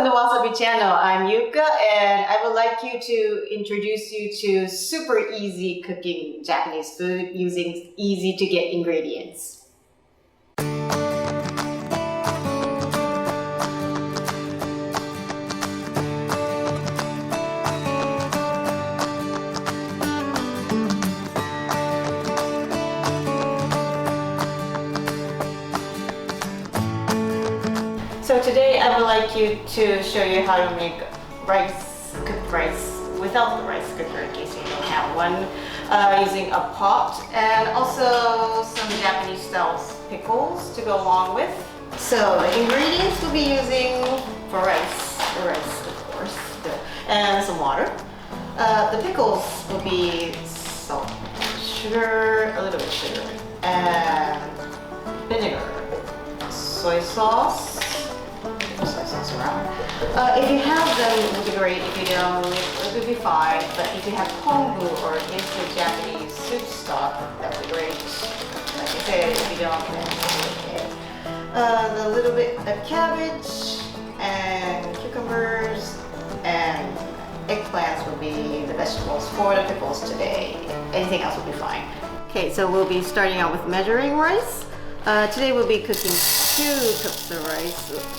Welcome to Wasabi Channel. I'm Yuka and I would like to introduce you to super easy cooking Japanese food using easy to get ingredients. So today I would like to show you how to make cooked rice without the rice cooker in case you don't have one, using a pot and also some Japanese style pickles to go along with. So the ingredients we'll be using for rice, of course, and some water. The pickles will be salt, sugar, a little bit of sugar, and vinegar, soy sauce around. If you have them, it would be great. If you don't, it would be fine. But if you have kombu or instant Japanese soup stock, that would be great. Like I said, if you don't, then it's okay. A little bit of cabbage and cucumbers and eggplants will be the vegetables for the pickles today. Anything else will be fine. Okay, so we'll be starting out with measuring rice. Today we'll be cooking 2 cups of rice.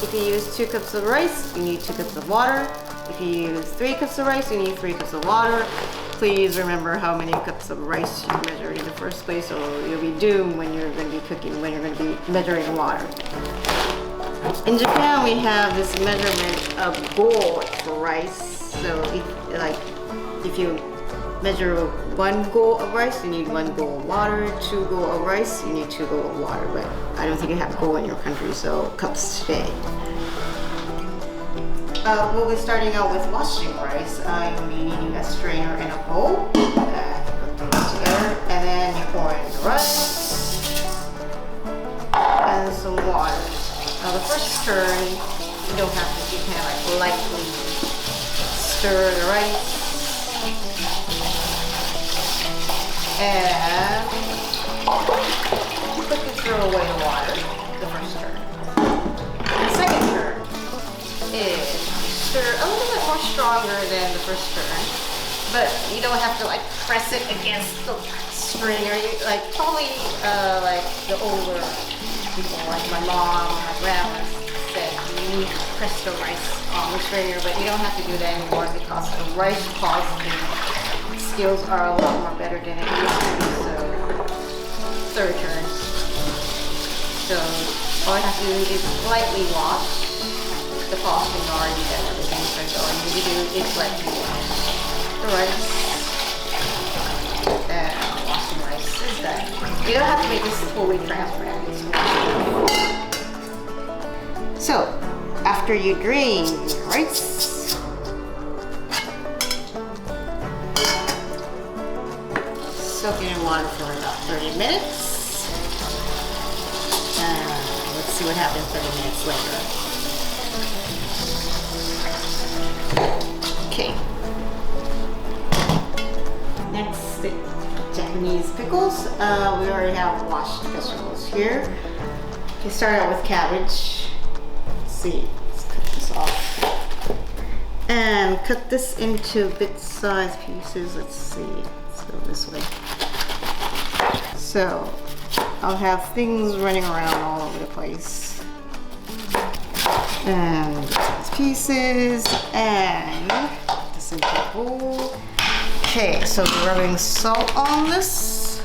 If you use 2 cups of rice, you need 2 cups of water. If you use 3 cups of rice, you need 3 cups of water. Please remember how many cups of rice you measured in the first place, or you'll be doomed when you're going to be cooking, when you're going to be measuring water. In Japan, we have this measurement of go for rice. So if you measure 1 go of rice, you need 1 go of water. 2 go of rice, you need 2 go of water. But I don't think you have go in your country, so cups today. We'll be starting out with washing rice. You'll be needing a strainer and a bowl. Put those together, and then you pour in the rice and some water. Now the first turn, you don't have to. You can lightly stir the rice. And quickly throw away the water, the first turn. The second turn is stir a little bit more stronger than the first turn, but you don't have to press it against the strainer. Probably the older people, like my mom or my grandma said, you need to press the rice on the strainer, but you don't have to do that anymore because the rice processing skills are a lot more better than it used to be. So third turn. So all I have to do is lightly wash. The frosting already done everything, so all you need to do is lightly wash the rice. And washing rice is done. You don't have to make this fully transparent. So after you drain your rice, soak it in water for about 30 minutes. Let's see what happens 30 minutes later. Okay. Next, the Japanese pickles. We already have washed vegetables here. Okay, start out with cabbage. Let's see. Let's cut this off. And cut this into bit-sized pieces. Let's see. Let's go this way. So I'll have things running around all over the place. And pieces, and put this into a bowl. Okay, so we're rubbing salt on this.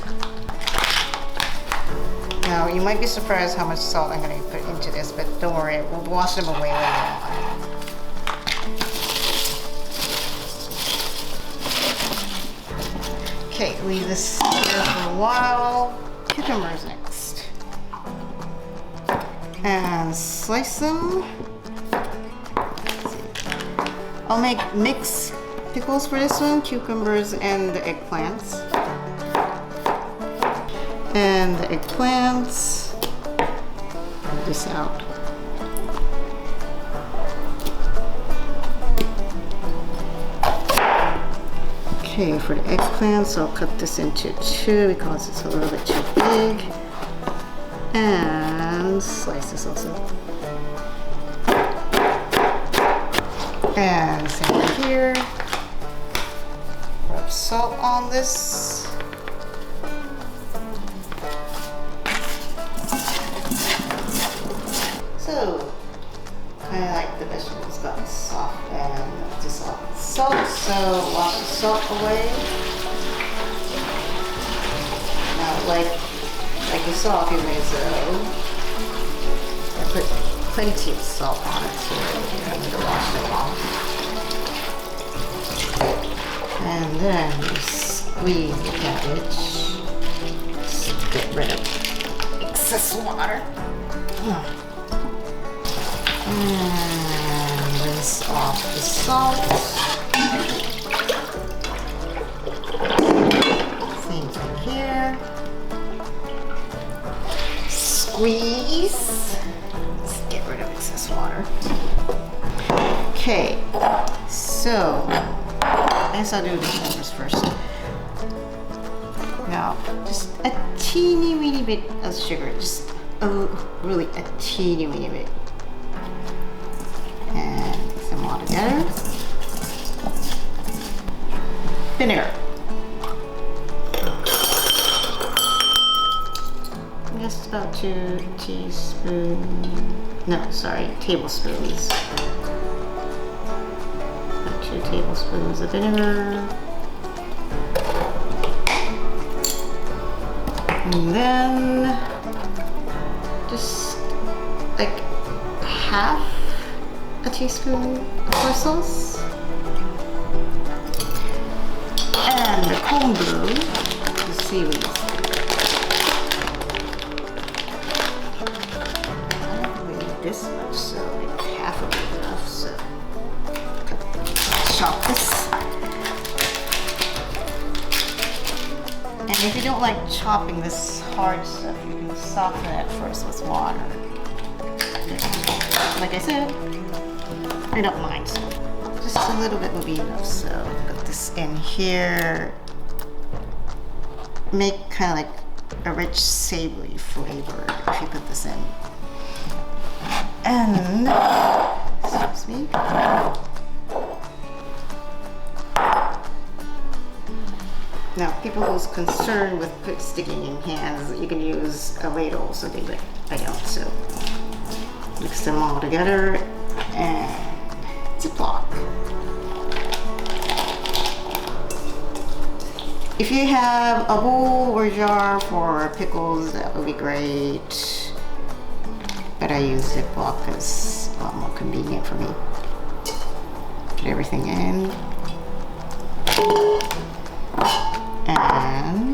Now you might be surprised how much salt I'm going to put into this, but don't worry, we'll wash them away later on. Okay, leave this here for a while. Cucumbers next. And slice them. I'll make mixed pickles for this one, cucumbers and the eggplants. And the eggplants, pull this out. Okay, for the eggplants, I'll cut this into 2 because it's a little bit too big. And slice this also. And same here. Rub salt on this. So, kind of like the vegetables got soft and dissolved with salt, so wash the salt away. Now, like you saw a few minutes ago, I put plenty of salt on it, so I need to wash them off. And then you squeeze the cabbage, just get rid of excess water. And rinse off the salt. Same thing here. Squeeze. Let's get rid of excess water. Okay, so I guess I'll do the peppers first. Now, just a teeny weeny bit of sugar, just really a teeny weeny bit. And mix them all together. Vinegar. Just about 2 tablespoons. About 2 tablespoons of vinegar. And then just like half a teaspoon of soy sauce. And the kombu, the seaweed. I don't really need this much, so like half of it enough, so chop this. And if you don't like chopping this hard stuff, you can soften it first with water. Like I said, I don't mind, so just a little bit will be enough. So put this in here. Make kind of like a rich savory flavor if you put this in. And, excuse me. Now, people who's concerned with sticking in hands, you can use a ladle or something, but I don't, so mix them all together and Ziploc. If you have a bowl or jar for pickles, that would be great, but I use Ziploc because it's a lot more convenient for me. Get everything in. And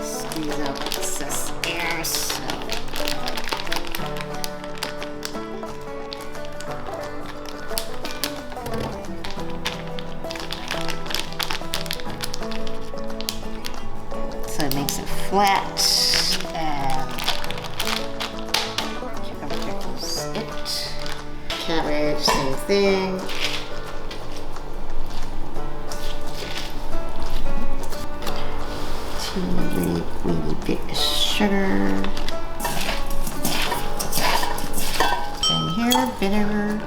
squeeze out excess air. So it makes it flat. Cabbage, same thing. Teeny weeny bit of sugar. Same here, vinegar.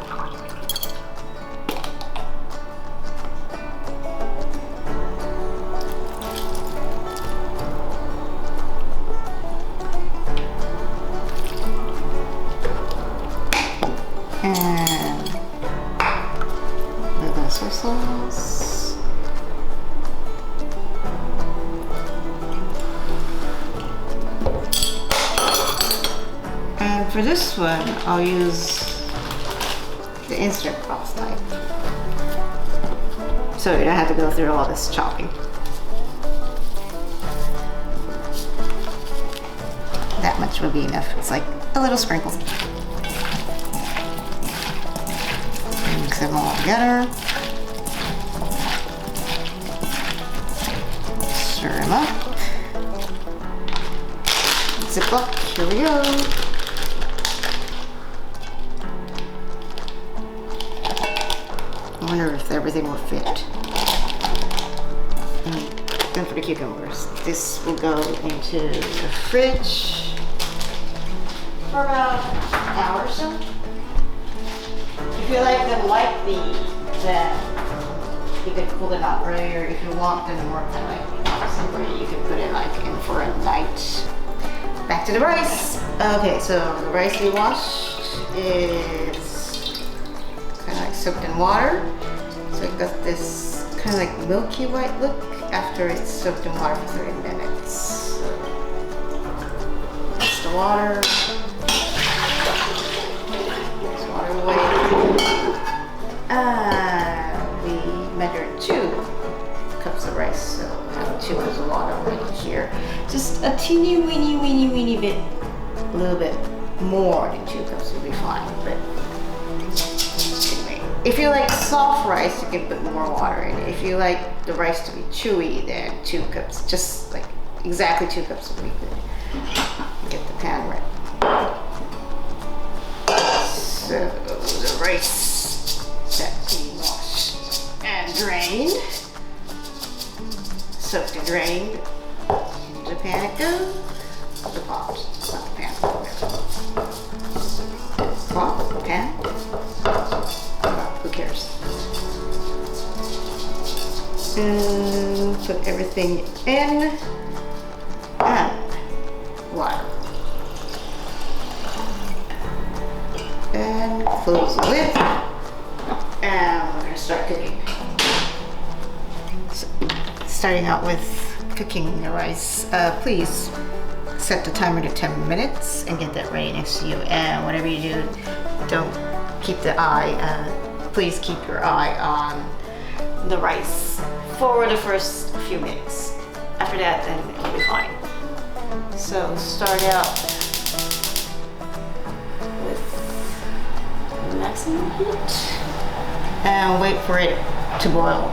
And a little bit of soy sauce. And for this one, I'll use the instant box type, so you don't have to go through all this chopping. That much would be enough. It's like a little sprinkle. Mix them all together. Stir them up. Ziploc, here we go. I wonder if everything will fit. and for the cucumbers. This will go into the fridge for about an hour or so. If you like them lightly, then you can pull them out earlier. If you want them more kind of like separate, you can put it like in for a night. Back to the rice. Okay, so the rice we washed is kind of like soaked in water. So it got this kind of like milky white look after it's soaked in water for 30 minutes. That's the water. This water away. We measured 2 cups of rice, so I have 2 cups of water right here. Just a teeny weeny bit, a little bit more than 2 cups would be fine. But anyway, if you like soft rice, you can put more water in it. If you like the rice to be chewy, then 2 cups, just like exactly 2 cups would be good. Get the pan ready. So the rice that we washed and drained, soaked and drained, into the pan it goes. The pot, not the pan. Pot, pan. Who cares? And put everything in and water. And close the lid. And we're gonna start cooking. So, starting out with cooking the rice. Please set the timer to 10 minutes and get that ready next to you. And whatever you do, don't keep the eye, please keep your eye on the rice for the first few minutes. After that, then it'll be fine. So start out with maximum heat and wait for it to boil.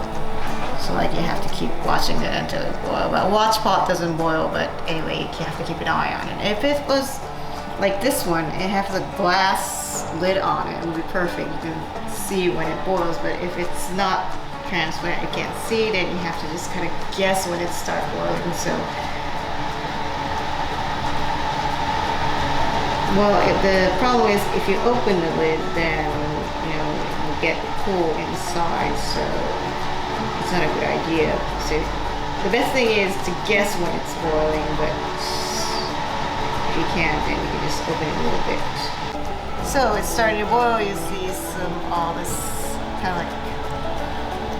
So like you have to keep watching it until it boils. But watch pot doesn't boil, but anyway, you have to keep an eye on it. If it was like this one, it has a glass lid on it, it would be perfect. You can see when it boils, but if it's not transparent, you can't see, then you have to just kind of guess when it starts boiling. So, well, the problem is if you open the lid, then you know it will get cool inside. So it's not a good idea. So the best thing is to guess when it's boiling, but if you can't, then you can just open it a little bit. So it's starting to boil. You see all this kind of like,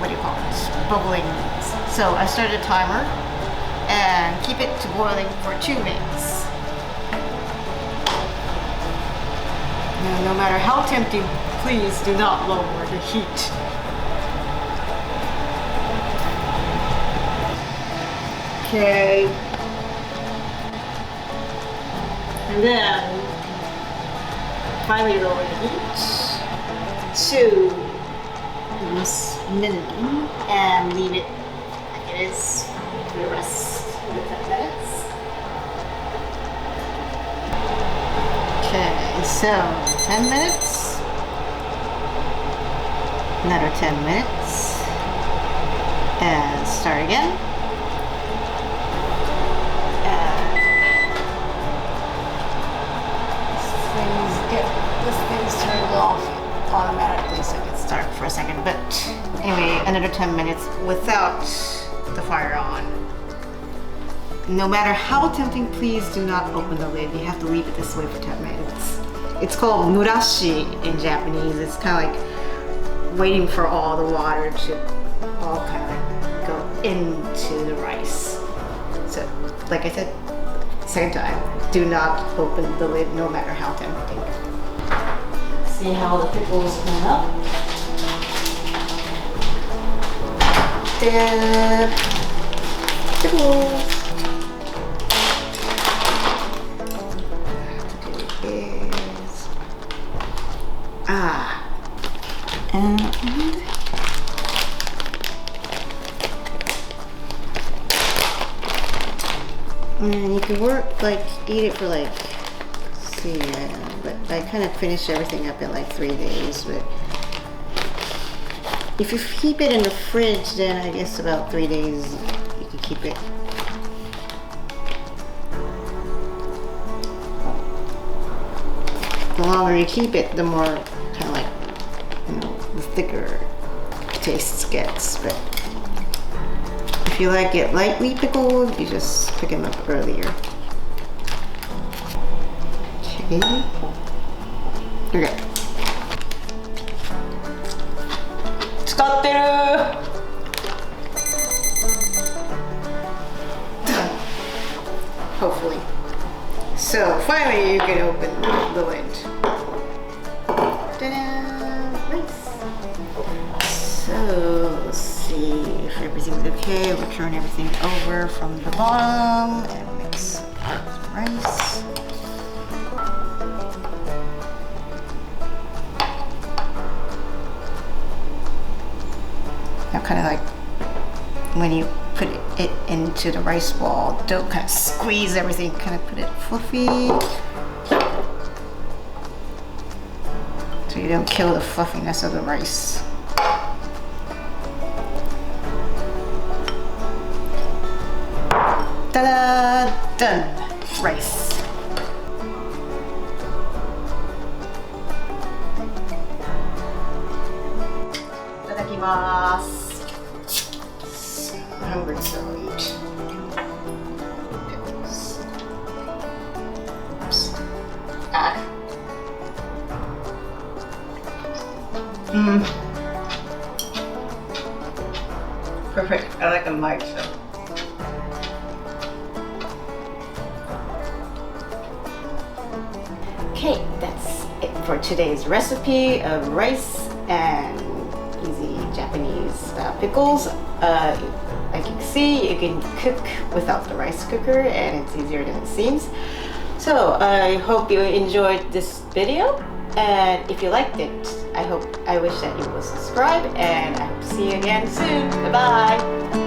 what do you call it? Bubbling. So I started a timer and keep it to boiling for 2 minutes. Now, no matter how tempting, please do not lower the heat. Okay, and then finally lower the heat to this minimum and leave it like it is for the rest of the 10 minutes. Okay, so 10 minutes, another 10 minutes, and start again. Turned off automatically, so I can start for a second. But anyway, another 10 minutes without the fire on. No matter how tempting, please do not open the lid. You have to leave it this way for 10 minutes. It's called murashi in Japanese. It's kind of like waiting for all the water to all kind of go into the rice. So, like I said, second time, do not open the lid no matter how tempting. See how the pickles come up. Dip pickles. And you can work, like, eat it for like, see, but I kind of finished everything up in like 3 days. But if you keep it in the fridge, then I guess about 3 days you can keep it. The longer you keep it, the more kind of like, you know, the thicker taste gets. But if you like it lightly pickled, you just pick them up earlier. Okay. Okay. 使ってる Hopefully. So finally you can open the lid. Ta-da! Rice. So let's see if everything's okay. We'll turn everything over from the bottom and mix our rice. Now kind of like when you put it into the rice ball, don't kind of squeeze everything, kind of put it fluffy. So you don't kill the fluffiness of the rice. Ta-da! Done! Rice. Itadakimasu. Hungry, so I'll eat pickles. Oops. Ah. Perfect. I like them light, so. Okay, that's it for today's recipe of rice and easy Japanese pickles. Like you can see, you can cook without the rice cooker and it's easier than it seems. So I hope you enjoyed this video, and if you liked it, I wish that you will subscribe, and I hope to see you again soon. Bye bye.